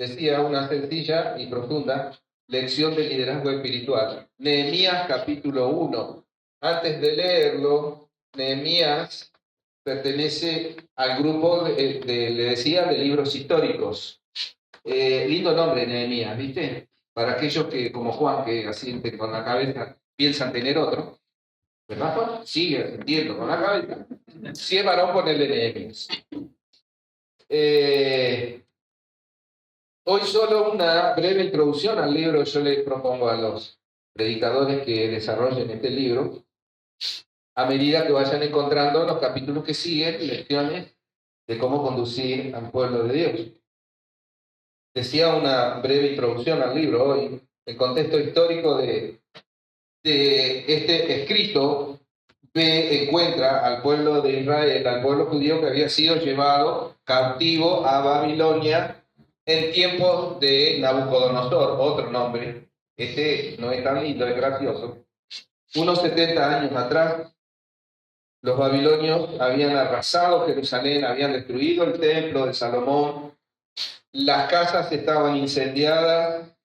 decía una sencilla y profunda lección de liderazgo espiritual. Nehemías capítulo 1. Antes de leerlo, Nehemías pertenece al grupo, le decía, de libros históricos. Lindo nombre, Nehemías, ¿viste? Para aquellos que, como Juan, que asienten con la cabeza, piensan tener otro. ¿Verdad, Juan? Sigue asintiendo con la cabeza. Si es varón, ponele Nehemías. Hoy solo una breve introducción al libro. Yo les propongo a los predicadores que desarrollen este libro, a medida que vayan encontrando los capítulos que siguen, lecciones de cómo conducir al pueblo de Dios. Decía una breve introducción al libro hoy. El contexto histórico de este escrito encuentra al pueblo de Israel, al pueblo judío que había sido llevado cautivo a Babilonia en tiempos de Nabucodonosor, otro nombre. Este no es tan lindo, es gracioso. Unos 70 años atrás, los babilonios habían arrasado Jerusalén, habían destruido el templo de Salomón, las casas estaban incendiadas,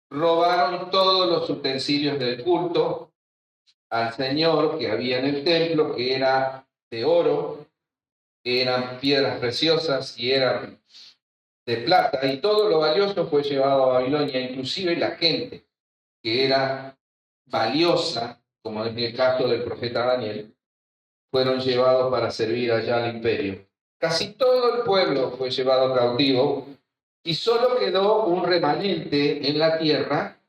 robaron todos los utensilios del culto al Señor que había en el templo, que era de oro, que eran piedras preciosas y eran de plata, y todo lo valioso fue llevado a Babilonia, inclusive la gente que era valiosa, como en el caso del profeta Daniel, fueron llevados para servir allá al imperio. Casi todo el pueblo fue llevado cautivo y solo quedó un remanente en la tierra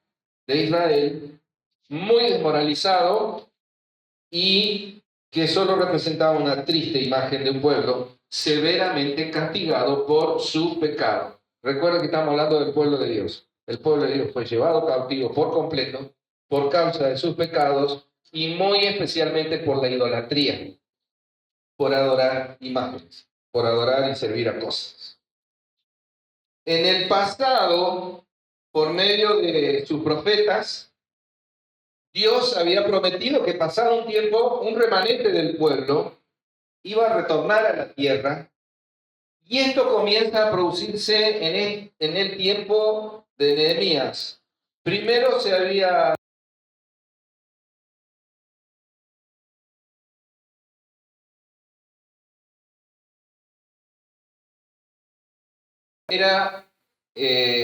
de Israel, muy desmoralizado y que solo representaba una triste imagen de un pueblo severamente castigado por su pecado. Recuerden que estamos hablando del pueblo de Dios. El pueblo de Dios fue llevado cautivo por completo por causa de sus pecados y muy especialmente por la idolatría, por adorar imágenes, por adorar y servir a cosas. En el pasado, por medio de sus profetas, Dios había prometido que pasado un tiempo, un remanente del pueblo iba a retornar a la tierra, y esto comienza a producirse en el tiempo de Nehemías. Primero se había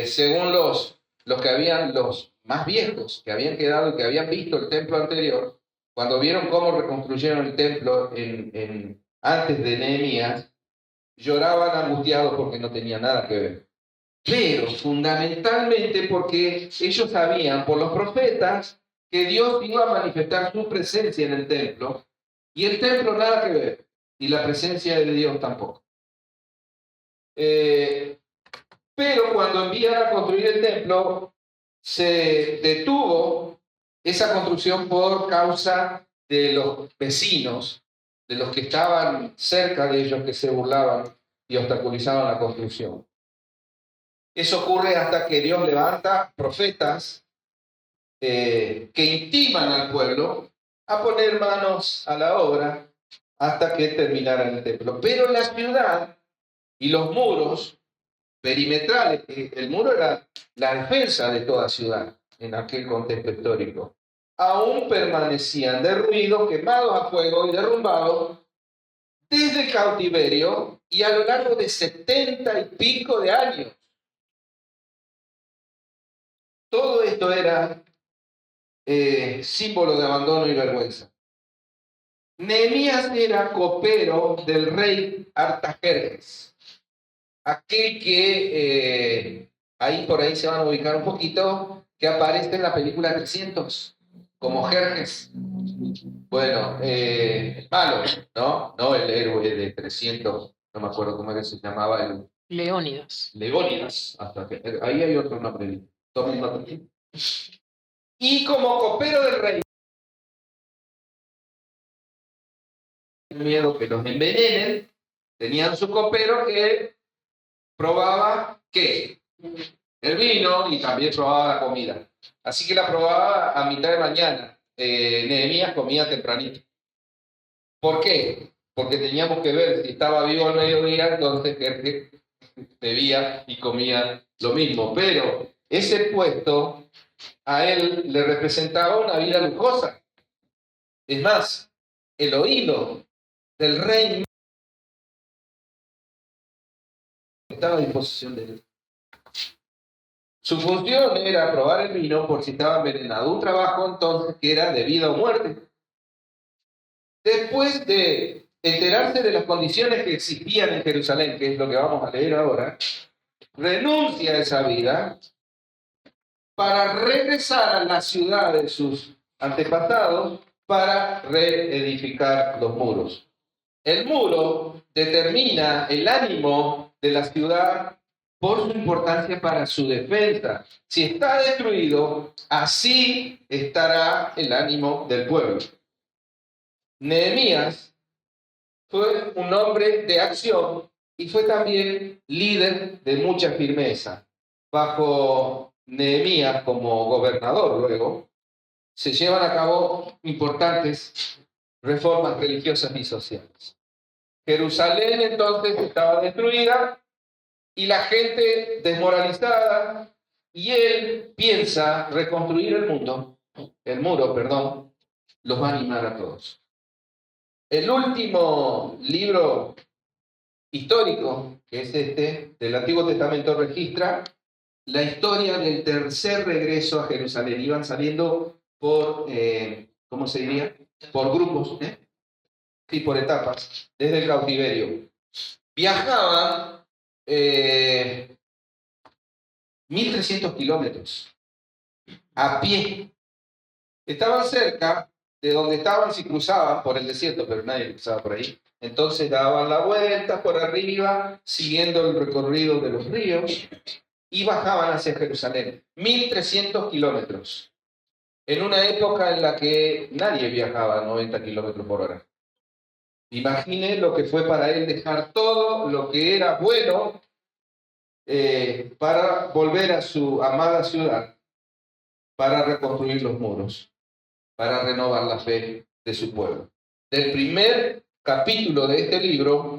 según los que habían, los más viejos que habían quedado y que habían visto el templo anterior, cuando vieron cómo reconstruyeron el templo antes de Nehemías, lloraban angustiados porque no tenía nada que ver. Pero fundamentalmente porque ellos sabían por los profetas que Dios iba a manifestar su presencia en el templo, y el templo nada que ver, y la presencia de Dios tampoco. Pero cuando envían a construir el templo, se detuvo esa construcción por causa de los vecinos, de los que estaban cerca de ellos, que se burlaban y obstaculizaban la construcción. Eso ocurre hasta que Dios levanta profetas que intiman al pueblo a poner manos a la obra hasta que terminara el templo. Pero la ciudad y los muros perimetrales, el muro era la defensa de toda ciudad en aquel contexto histórico, aún permanecían derruidos, quemados a fuego y derrumbados desde el cautiverio y a lo largo de 70 y pico de años. Todo esto era símbolo de abandono y vergüenza. Nehemías era copero del rey Artajerjes, aquel que ahí por ahí se van a ubicar un poquito, que aparece en la película 300 como Jerjes. Bueno, malo, ¿no? No el héroe de 300, no me acuerdo cómo era, se llamaba el Leónidas. Leónidas, hasta que ahí hay otro nombre. Tomen nota. Y como copero del rey, miedo que los envenenen, tenían su copero que probaba ¿qué? El vino, y también probaba la comida. Así que la probaba a mitad de mañana. Nehemías comía tempranito. ¿Por qué? Porque teníamos que ver si estaba vivo al mediodía, entonces bebía y comía lo mismo. Pero ese puesto a él le representaba una vida lujosa. Es más, el oído del rey estaba a disposición de él. Su función era probar el vino por si estaba envenenado. Un trabajo entonces que era de vida o muerte. Después de enterarse de las condiciones que existían en Jerusalén, que es lo que vamos a leer ahora, renuncia a esa vida para regresar a la ciudad de sus antepasados para reedificar los muros. El muro determina el ánimo de la ciudad por su importancia para su defensa. Si está destruido, así estará el ánimo del pueblo. Nehemías fue un hombre de acción y fue también líder de mucha firmeza. Bajo Nehemías como gobernador luego, se llevan a cabo importantes reformas religiosas y sociales. Jerusalén entonces estaba destruida y la gente desmoralizada, y él piensa reconstruir el muro, los va a animar a todos. El último libro histórico, que es este, del Antiguo Testamento, registra la historia del tercer regreso a Jerusalén. Iban saliendo por, ¿cómo se diría? Por grupos, y por etapas, desde el cautiverio. Viajaban 1.300 kilómetros a pie. Estaban cerca de donde estaban si cruzaban por el desierto, pero nadie cruzaba por ahí. Entonces daban la vuelta por arriba, siguiendo el recorrido de los ríos, y bajaban hacia Jerusalén. 1.300 kilómetros. En una época en la que nadie viajaba a 90 kilómetros por hora. Imagine lo que fue para él dejar todo lo que era bueno para volver a su amada ciudad, para reconstruir los muros, para renovar la fe de su pueblo. Del primer capítulo de este libro,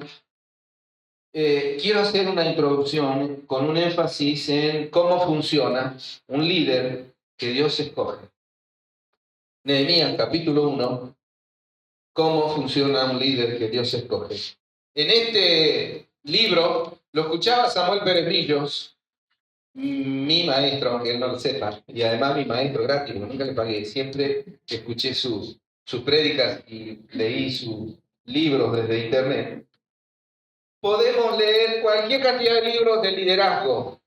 quiero hacer una introducción con un énfasis en cómo funciona un líder que Dios escoge. Nehemías capítulo 1, cómo funciona un líder que Dios escoge. En este libro lo escuchaba Samuel Pérez Brillos, mi maestro, aunque él no lo sepa, y además mi maestro gratis, porque nunca le pagué, siempre escuché sus prédicas y leí sus libros desde internet. Podemos leer cualquier cantidad de libros de liderazgo,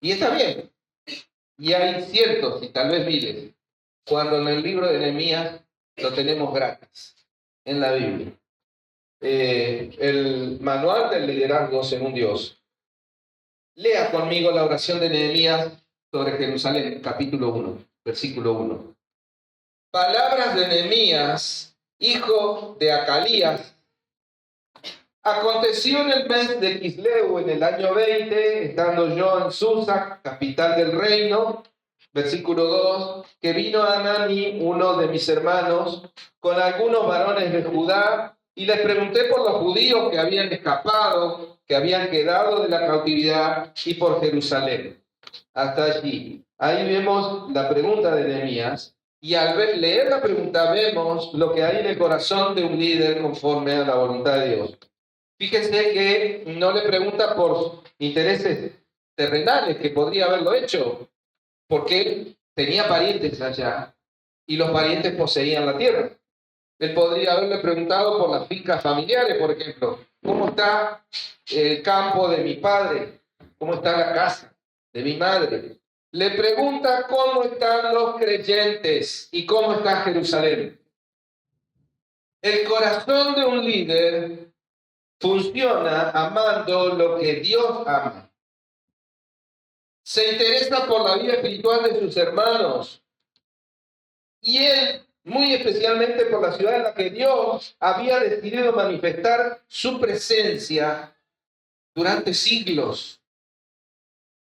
y está bien, y hay cientos y tal vez miles, cuando en el libro de Nehemías lo tenemos gratis, en la Biblia. El manual del liderazgo según Dios. Lea conmigo la oración de Nehemías sobre Jerusalén, capítulo 1, versículo 1. Palabras de Nehemías, hijo de Acalías. Aconteció en el mes de Quisleu, en el año 20, estando yo en Susa, capital del reino, versículo 2, que vino Anani, uno de mis hermanos, con algunos varones de Judá, y les pregunté por los judíos que habían escapado, que habían quedado de la cautividad, y por Jerusalén. Hasta allí. Ahí vemos la pregunta de Nehemías, y al leer la pregunta vemos lo que hay en el corazón de un líder conforme a la voluntad de Dios. Fíjense que no le pregunta por intereses terrenales, que podría haberlo hecho, porque él tenía parientes allá, y los parientes poseían la tierra. Él podría haberle preguntado por las fincas familiares, por ejemplo. ¿Cómo está el campo de mi padre? ¿Cómo está la casa de mi madre? Le pregunta cómo están los creyentes y cómo está Jerusalén. El corazón de un líder funciona amando lo que Dios ama. Se interesa por la vida espiritual de sus hermanos. Y él, muy especialmente por la ciudad en la que Dios había decidido manifestar su presencia durante siglos.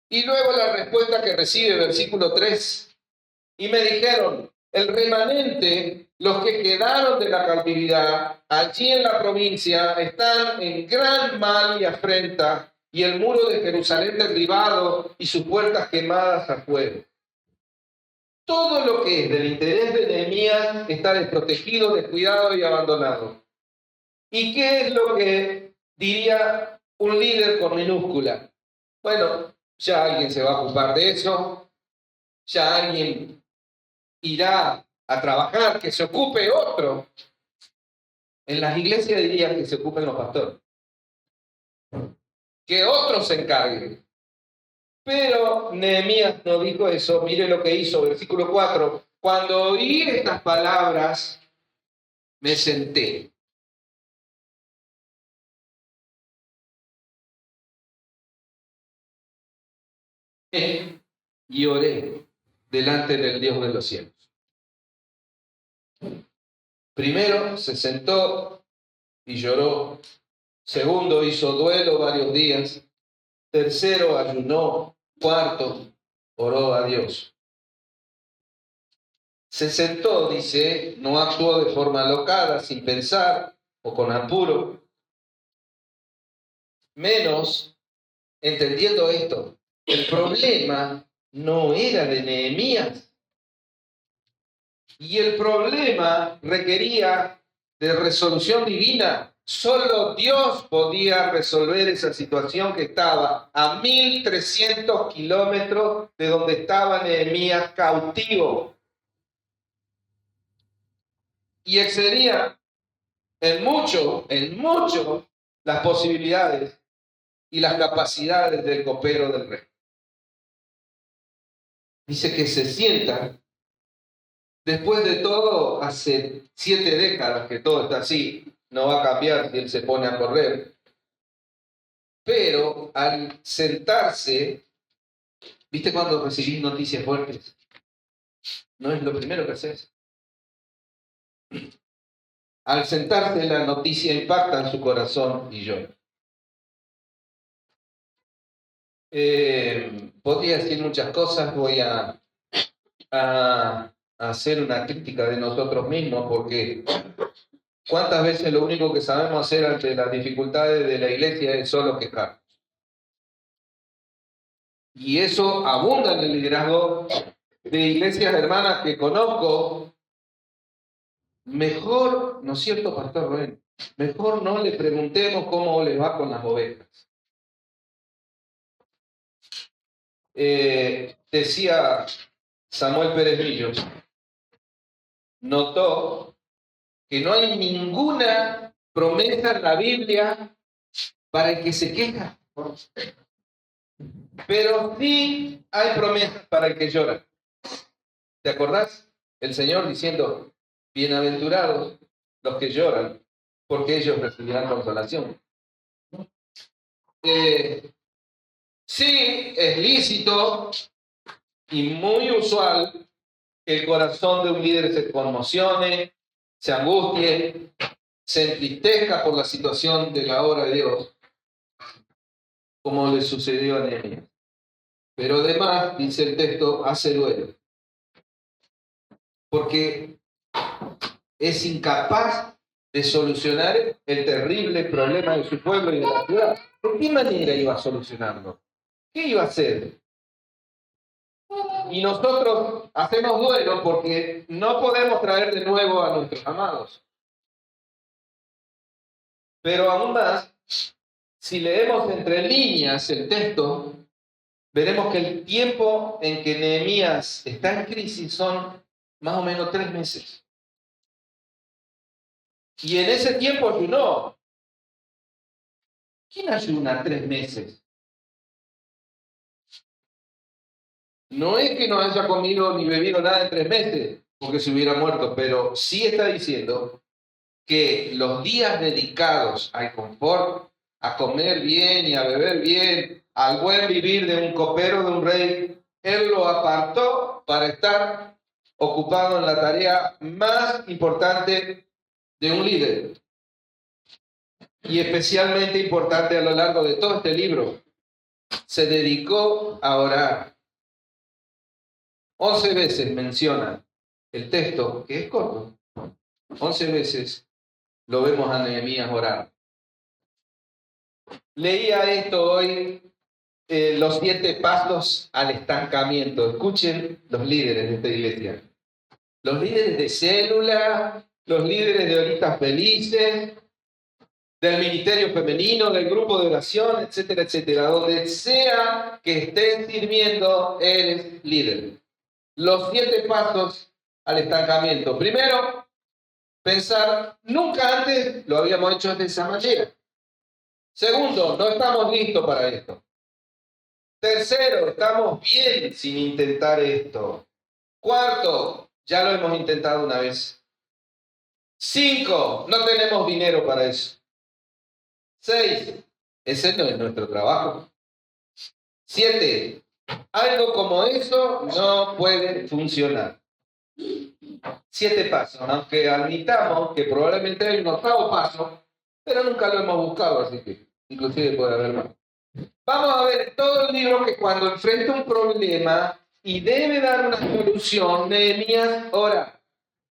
Y luego la respuesta que recibe, versículo 3. Y me dijeron, el remanente, los que quedaron de la cautividad, allí en la provincia, están en gran mal y afrenta, y el muro de Jerusalén derribado y sus puertas quemadas a fuego. Todo lo que es del interés de Nehemías está desprotegido, descuidado y abandonado. ¿Y qué es lo que diría un líder con minúscula? Bueno, ya alguien se va a ocupar de eso, ya alguien irá a trabajar, que se ocupe otro. En las iglesias dirían que se ocupen los pastores, que otros se encarguen. Pero Nehemías no dijo eso. Mire lo que hizo, versículo 4. Cuando oí estas palabras, me senté. Y oré delante del Dios de los cielos. Primero se sentó y lloró. Segundo hizo duelo varios días. Tercero ayunó. Cuarto oró a Dios. Se sentó, dice, no actuó de forma alocada, sin pensar o con apuro. Menos entendiendo esto, el problema no era de Nehemías. Y el problema requería de resolución divina. Solo Dios podía resolver esa situación que estaba a 1.300 kilómetros de donde estaba Nehemías cautivo. Y excedía en mucho, las posibilidades y las capacidades del copero del rey. Dice que se sienta. Después de todo, hace 7 décadas que todo está así. No va a cambiar si él se pone a correr. Pero al sentarse, ¿viste cuando recibís noticias fuertes? No es lo primero que haces. Al sentarse, la noticia impacta en su corazón y llora. Podría decir muchas cosas, voy a hacer una crítica de nosotros mismos, porque ¿cuántas veces lo único que sabemos hacer ante las dificultades de la iglesia es solo quejarnos? Y eso abunda en el liderazgo de iglesias hermanas que conozco. Mejor, ¿no es cierto, Pastor Rubén? Mejor no le preguntemos cómo les va con las ovejas. Decía Samuel Pérez Millos, notó que no hay ninguna promesa en la Biblia para el que se queja. Pero sí hay promesas para el que llora. ¿Te acordás? El Señor diciendo, bienaventurados los que lloran, porque ellos recibirán consolación. Sí, es lícito y muy usual que el corazón de un líder se conmocione, se angustie, se entristezca por la situación de la obra de Dios, como le sucedió a Nehemías. Pero además, dice el texto, hace duelo, porque es incapaz de solucionar el terrible problema de su pueblo y de la ciudad. ¿De qué manera iba a solucionarlo? ¿Qué iba a hacer? Y nosotros hacemos duelo porque no podemos traer de nuevo a nuestros amados. Pero aún más, si leemos entre líneas el texto, veremos que el tiempo en que Nehemías está en crisis son más o menos 3 meses. Y en ese tiempo ayunó. ¿Quién ayuna 3 meses? No es que no haya comido ni bebido nada en 3 meses, porque se hubiera muerto, pero sí está diciendo que los días dedicados al confort, a comer bien y a beber bien, al buen vivir de un copero de un rey, él lo apartó para estar ocupado en la tarea más importante de un líder. Y especialmente importante a lo largo de todo este libro. Se dedicó a orar. 11 veces menciona el texto, que es corto, 11 veces lo vemos a Nehemías orar. Leía esto hoy, los 7 pasos al estancamiento. Escuchen los líderes de esta iglesia. Los líderes de célula, los líderes de horitas felices, del ministerio femenino, del grupo de oración, etcétera, etcétera. Donde sea que estés sirviendo, eres líder. Los 7 pasos al estancamiento. Primero, pensar, nunca antes lo habíamos hecho de esa manera. Segundo, no estamos listos para esto. Tercero, estamos bien sin intentar esto. Cuarto, ya lo hemos intentado una vez. 5, no tenemos dinero para eso. 6, ese no es nuestro trabajo. 7, algo como eso no puede funcionar. 7 pasos, aunque admitamos que probablemente hay un 8º paso, pero nunca lo hemos buscado, así que inclusive puede haber más. Vamos a ver todo el libro que cuando enfrenta un problema y debe dar una solución, Nehemías ora.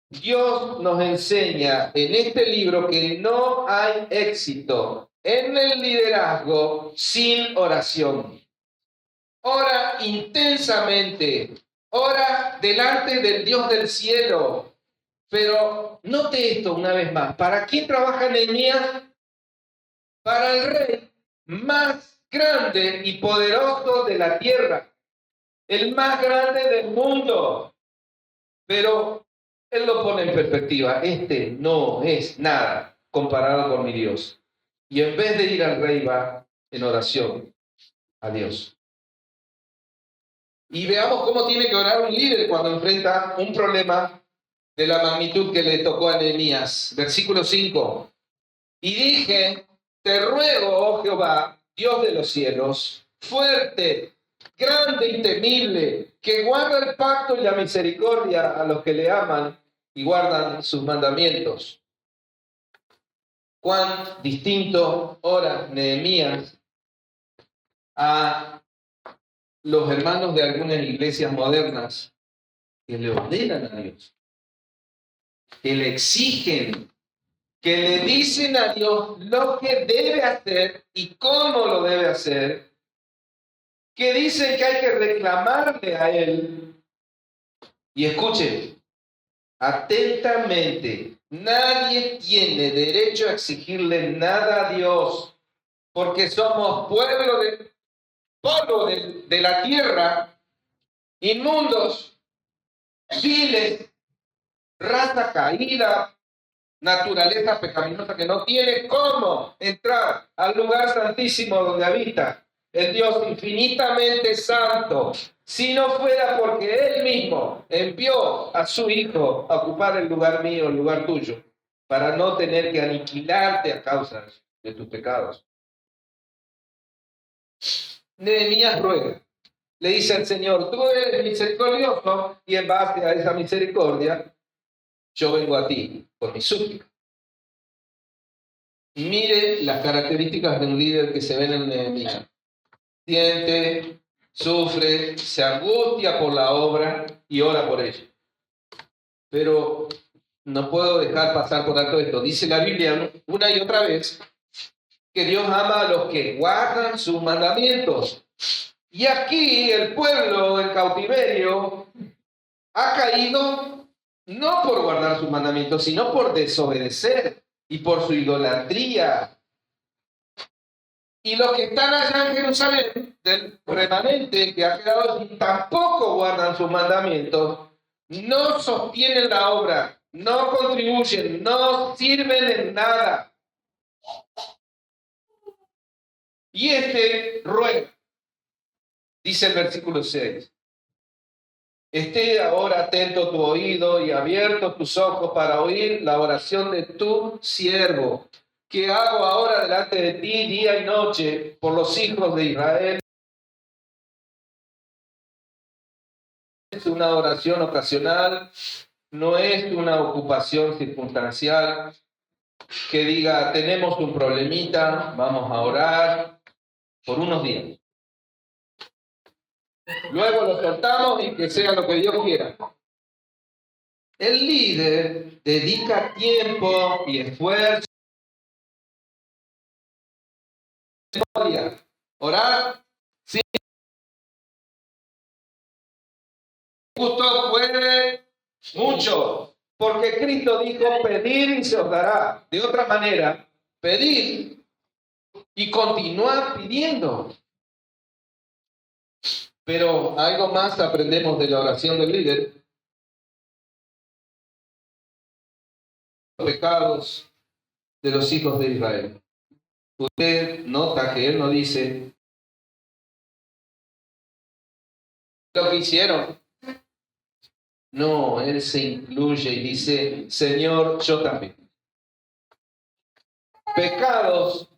Dios nos enseña en este libro que no hay éxito en el liderazgo sin oración. Ora intensamente, ora delante del Dios del cielo. Pero note esto una vez más. ¿Para quién trabaja Nehemías? Para el rey más grande y poderoso de la tierra, el más grande del mundo. Pero él lo pone en perspectiva. Este no es nada comparado con mi Dios. Y en vez de ir al rey, va en oración a Dios. Y veamos cómo tiene que orar un líder cuando enfrenta un problema de la magnitud que le tocó a Nehemías. Versículo 5. Y dije, te ruego, oh Jehová, Dios de los cielos, fuerte, grande y temible, que guarda el pacto y la misericordia a los que le aman y guardan sus mandamientos. Cuán distinto ora Nehemías a los hermanos de algunas iglesias modernas que le ordenan a Dios, que le exigen, que le dicen a Dios lo que debe hacer y cómo lo debe hacer, que dicen que hay que reclamarle a Él. Y escuchen, atentamente, nadie tiene derecho a exigirle nada a Dios, porque somos polvo de la tierra, inmundos, viles, raza caída, naturaleza pecaminosa que no tiene cómo entrar al lugar santísimo donde habita el Dios infinitamente santo, si no fuera porque Él mismo envió a su Hijo a ocupar el lugar mío, el lugar tuyo, para no tener que aniquilarte a causa de tus pecados. Nehemías ruega, le dice al Señor, tú eres misericordioso y en base a esa misericordia yo vengo a ti por mi súplica. Mire las características de un líder que se ven en Nehemías. Siente, sufre, se angustia por la obra y ora por ella. Pero no puedo dejar pasar por alto esto. Dice la Biblia una y otra vez que Dios ama a los que guardan sus mandamientos. Y aquí el pueblo en cautiverio ha caído no por guardar sus mandamientos, sino por desobedecer y por su idolatría. Y los que están allá en Jerusalén, del remanente que ha quedado allí, tampoco guardan sus mandamientos, no sostienen la obra, no contribuyen, no sirven en nada. Y este ruega, dice el versículo 6, esté ahora atento tu oído y abiertos tus ojos para oír la oración de tu siervo, que hago ahora delante de ti día y noche por los hijos de Israel. Es una oración ocasional, no es una ocupación circunstancial que diga, tenemos un problemita, vamos a orar por unos días. Luego lo soltamos y que sea lo que Dios quiera. El líder dedica tiempo y esfuerzo a orar. Sí, justo puede mucho, porque Cristo dijo, pedir y se os dará. De otra manera, pedir y continuar pidiendo. Pero algo más aprendemos de la oración del líder. Los pecados de los hijos de Israel. Usted nota que él no dice lo que hicieron. No, él se incluye y dice, Señor, yo también. Pecados,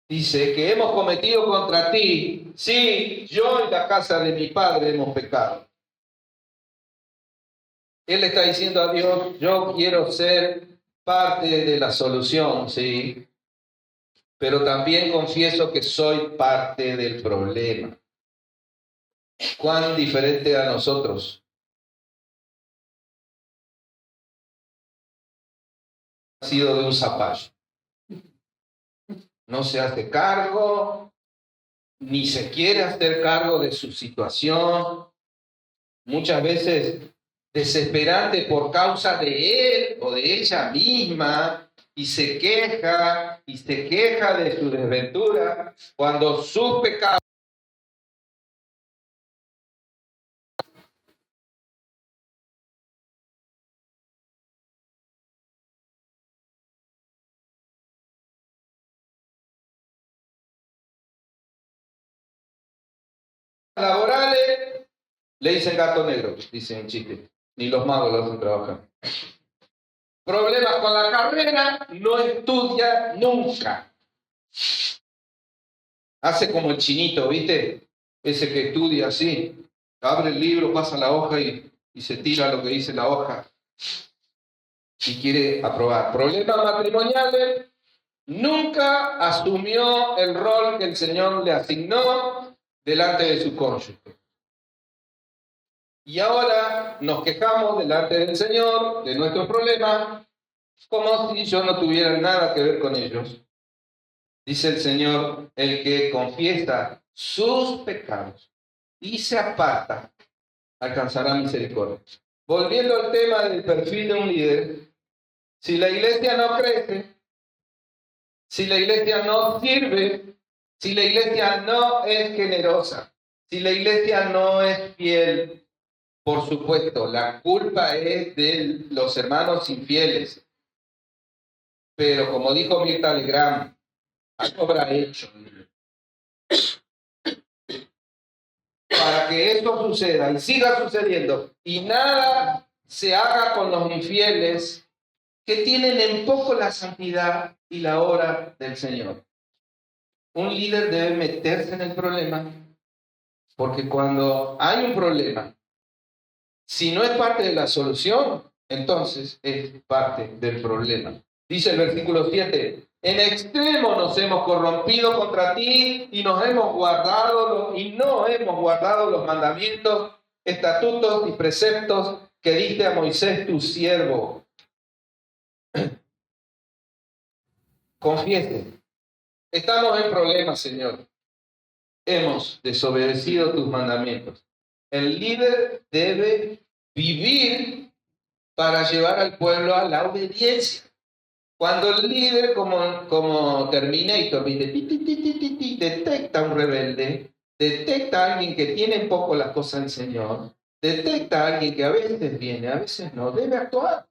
dice, que hemos cometido contra ti. Sí, yo y la casa de mi padre hemos pecado. Él está diciendo a Dios, yo quiero ser parte de la solución, sí, pero también confieso que soy parte del problema. ¿Cuán diferente a nosotros? Ha sido de un zapallo. No se hace cargo, ni se quiere hacer cargo de su situación. Muchas veces desesperante por causa de él o de ella misma, y se queja de su desventura, cuando sus pecados laborales le dicen gato negro, dicen chiste, ni los magos lo hacen trabajar. Problemas con la carrera, no estudia nunca. Hace como el chinito, ¿viste? Ese que estudia así, abre el libro, pasa la hoja y se tira lo que dice la hoja y quiere aprobar. Problemas matrimoniales, nunca asumió el rol que el Señor le asignó delante de su cónyuge. Y ahora nos quejamos delante del Señor de nuestros problemas, como si yo no tuviera nada que ver con ellos. Dice el Señor, el que confiesa sus pecados y se aparta, alcanzará misericordia. Volviendo al tema del perfil de un líder, si la iglesia no crece, si la iglesia no sirve, si la iglesia no es generosa, si la iglesia no es fiel, por supuesto, la culpa es de los hermanos infieles. Pero como dijo Mirta Legrand, algo habrá hecho para que esto suceda y siga sucediendo y nada se haga con los infieles que tienen en poco la santidad y la obra del Señor. Un líder debe meterse en el problema, porque cuando hay un problema, si no es parte de la solución, entonces es parte del problema. Dice el versículo 7, en extremo nos hemos corrompido contra ti y no hemos guardado los mandamientos, estatutos y preceptos que diste a Moisés tu siervo. Confiese, estamos en problemas, Señor. Hemos desobedecido tus mandamientos. El líder debe vivir para llevar al pueblo a la obediencia. Cuando el líder, como Terminator, detecta a un rebelde, detecta a alguien que tiene en poco las cosas del Señor, detecta a alguien que a veces viene, a veces no, debe actuar.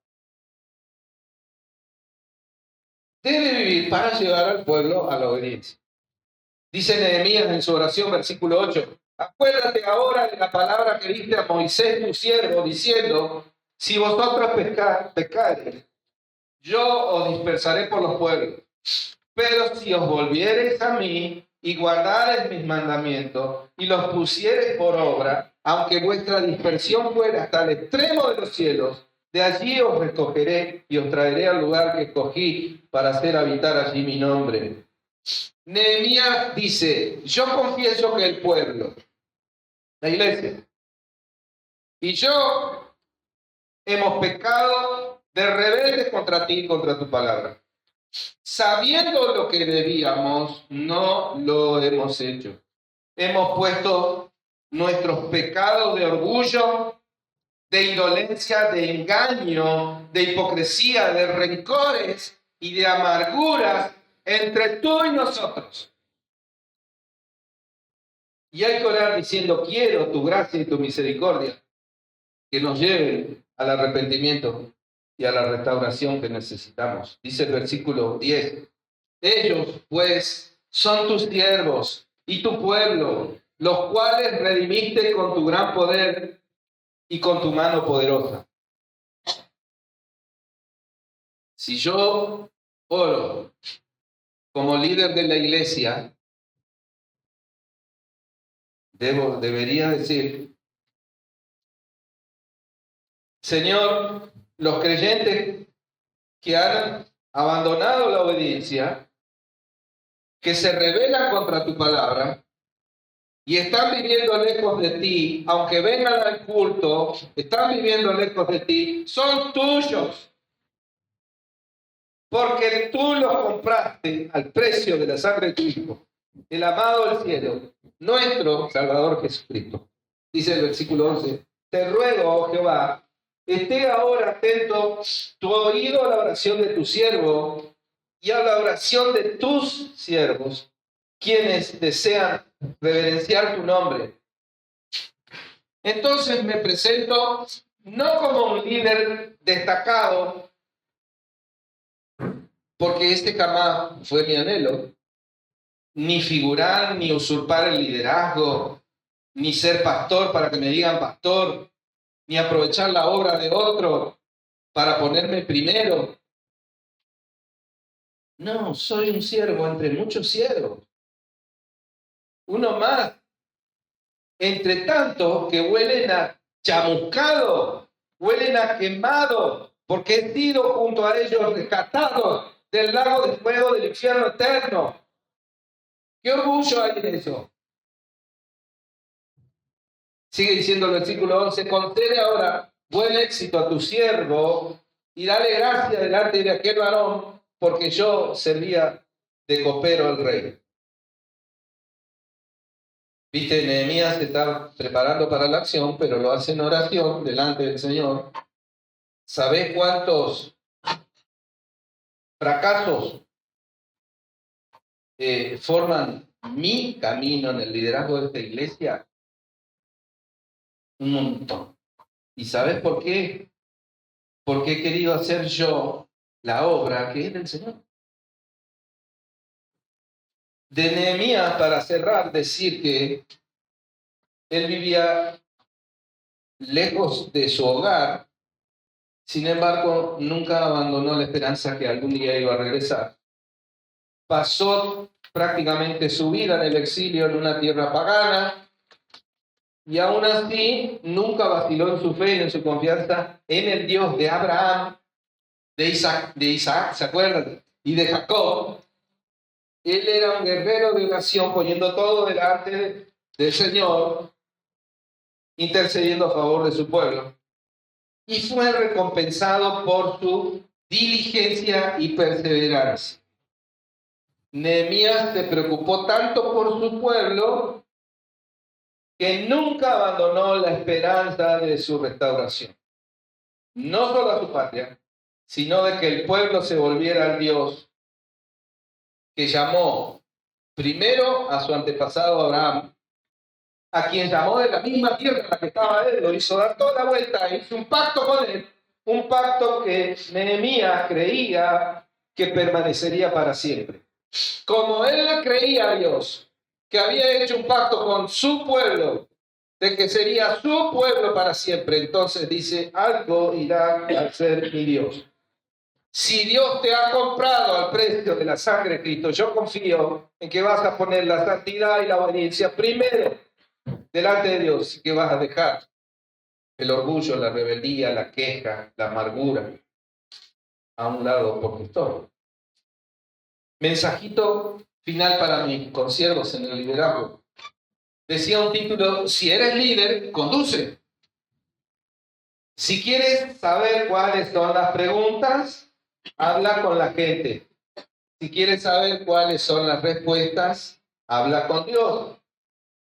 Debe vivir para llevar al pueblo a la obediencia. Dice Nehemías en su oración, versículo 8, acuérdate ahora de la palabra que diste a Moisés, tu siervo, diciendo, si vosotros pecareis, yo os dispersaré por los pueblos. Pero si os volviereis a mí y guardareis mis mandamientos y los pusiereis por obra, aunque vuestra dispersión fuera hasta el extremo de los cielos, de allí os recogeré y os traeré al lugar que escogí para hacer habitar allí mi nombre. Nehemías dice, yo confieso que el pueblo, la iglesia, y yo hemos pecado de rebeldes contra ti y contra tu palabra. Sabiendo lo que debíamos, no lo hemos hecho. Hemos puesto nuestros pecados de orgullo, de indolencia, de engaño, de hipocresía, de rencores y de amarguras entre tú y nosotros. Y hay que orar diciendo, quiero tu gracia y tu misericordia, que nos lleven al arrepentimiento y a la restauración que necesitamos. Dice el versículo 10. Ellos, pues, son tus siervos y tu pueblo, los cuales redimiste con tu gran poder y con tu mano poderosa. Si yo oro como líder de la iglesia, debería decir, Señor, los creyentes que han abandonado la obediencia, que se rebelan contra tu palabra y están viviendo lejos de ti, aunque vengan al culto, están viviendo lejos de ti, son tuyos. Porque tú los compraste al precio de la sangre de tu Hijo, el amado del cielo, nuestro Salvador Jesucristo. Dice el versículo 11, te ruego, oh Jehová, esté ahora atento tu oído a la oración de tu siervo y a la oración de tus siervos, quienes desean reverenciar tu nombre. Entonces me presento no como un líder destacado, porque este jamás fue mi anhelo, ni figurar, ni usurpar el liderazgo, ni ser pastor para que me digan pastor, ni aprovechar la obra de otro para ponerme primero. No, soy un siervo entre muchos siervos. Uno más, entre tanto que huelen a chamuscado, huelen a quemado, porque he sido junto a ellos rescatado del lago de fuego del infierno eterno. ¿Qué orgullo hay en eso? Sigue diciendo el versículo 11, concede ahora buen éxito a tu siervo y dale gracia delante de aquel varón, porque yo servía de copero al rey. Viste, Nehemías se está preparando para la acción, pero lo hace en oración delante del Señor. ¿Sabés cuántos fracasos forman mi camino en el liderazgo de esta iglesia? Un montón. ¿Y sabes por qué? Porque he querido hacer yo la obra que es del Señor. De Nehemías, para cerrar, decir que él vivía lejos de su hogar, sin embargo, nunca abandonó la esperanza que algún día iba a regresar. Pasó prácticamente su vida en el exilio en una tierra pagana, y aún así nunca vaciló en su fe y en su confianza en el Dios de Abraham, de Isaac, ¿se acuerdan? Y de Jacob. Él era un guerrero de oración, poniendo todo delante del Señor, intercediendo a favor de su pueblo. Y fue recompensado por su diligencia y perseverancia. Nehemías se preocupó tanto por su pueblo que nunca abandonó la esperanza de su restauración. No solo a su patria, sino de que el pueblo se volviera al Dios que llamó primero a su antepasado Abraham, a quien llamó de la misma tierra en la que estaba él, lo hizo dar toda la vuelta, hizo un pacto con él, un pacto que Nehemías creía que permanecería para siempre. Como él le creía a Dios, que había hecho un pacto con su pueblo, de que sería su pueblo para siempre, entonces dice, algo irá a ser mi Dios. Si Dios te ha comprado al precio de la sangre de Cristo, yo confío en que vas a poner la santidad y la obediencia primero delante de Dios y que vas a dejar el orgullo, la rebeldía, la queja, la amargura a un lado porque estoy. Mensajito final para mis consiervos en el liderazgo. Decía un título, si eres líder, conduce. Si quieres saber cuáles son las preguntas, habla con la gente. Si quieres saber cuáles son las respuestas, habla con Dios.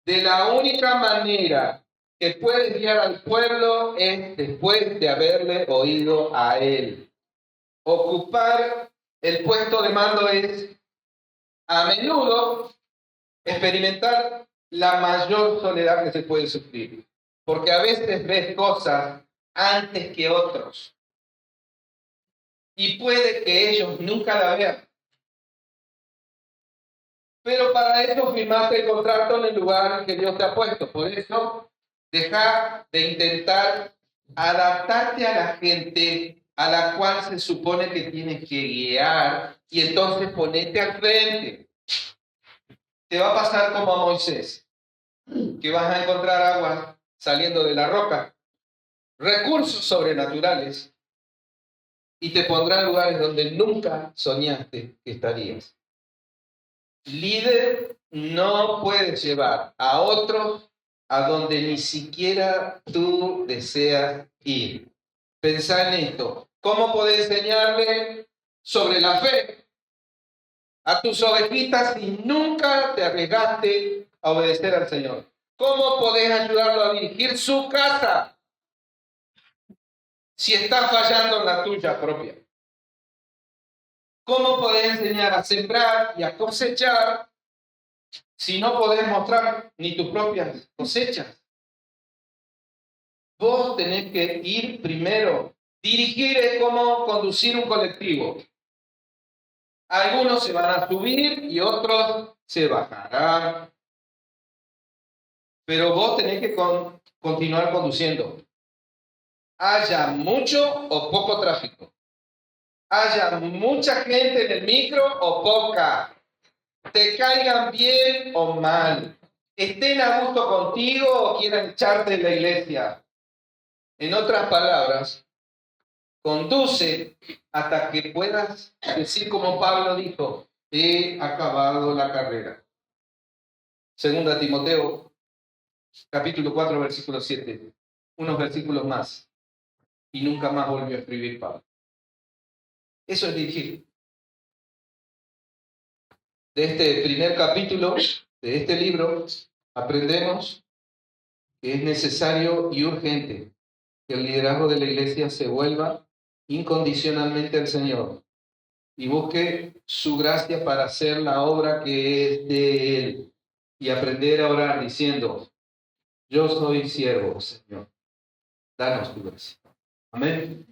De la única manera que puedes guiar al pueblo es después de haberle oído a Él. Ocupar el puesto de mando es, a menudo, experimentar la mayor soledad que se puede sufrir. Porque a veces ves cosas antes que otros. Y puede que ellos nunca la vean. Pero para eso firmaste el contrato en el lugar que Dios te ha puesto. Por eso, deja de intentar adaptarte a la gente a la cual se supone que tienes que guiar y entonces ponete al frente. Te va a pasar como a Moisés, que vas a encontrar agua saliendo de la roca, recursos sobrenaturales, y te pondrá en lugares donde nunca soñaste que estarías. Líder no puedes llevar a otros a donde ni siquiera tú deseas ir. Pensá en esto. ¿Cómo podés enseñarle sobre la fe a tus ovejitas si nunca te arriesgaste a obedecer al Señor? ¿Cómo podés ayudarlo a dirigir su casa si está fallando en la tuya propia? ¿Cómo podés enseñar a sembrar y a cosechar si no podés mostrar ni tus propias cosechas? Vos tenés que ir primero. Dirigir es como conducir un colectivo. Algunos se van a subir y otros se bajarán. Pero vos tenés que continuar conduciendo. Haya mucho o poco tráfico. Haya mucha gente en el micro o poca. Te caigan bien o mal. Estén a gusto contigo o quieran echarte de la iglesia. En otras palabras, conduce hasta que puedas decir como Pablo dijo, he acabado la carrera. Segunda Timoteo, capítulo 4, versículo 7. Unos versículos más. Y nunca más volvió a escribir Pablo. Eso es dirigir. De este primer capítulo, de este libro, aprendemos que es necesario y urgente que el liderazgo de la iglesia se vuelva incondicionalmente al Señor y busque su gracia para hacer la obra que es de Él y aprender a orar diciendo, yo soy siervo, Señor, danos tu gracia. Amén.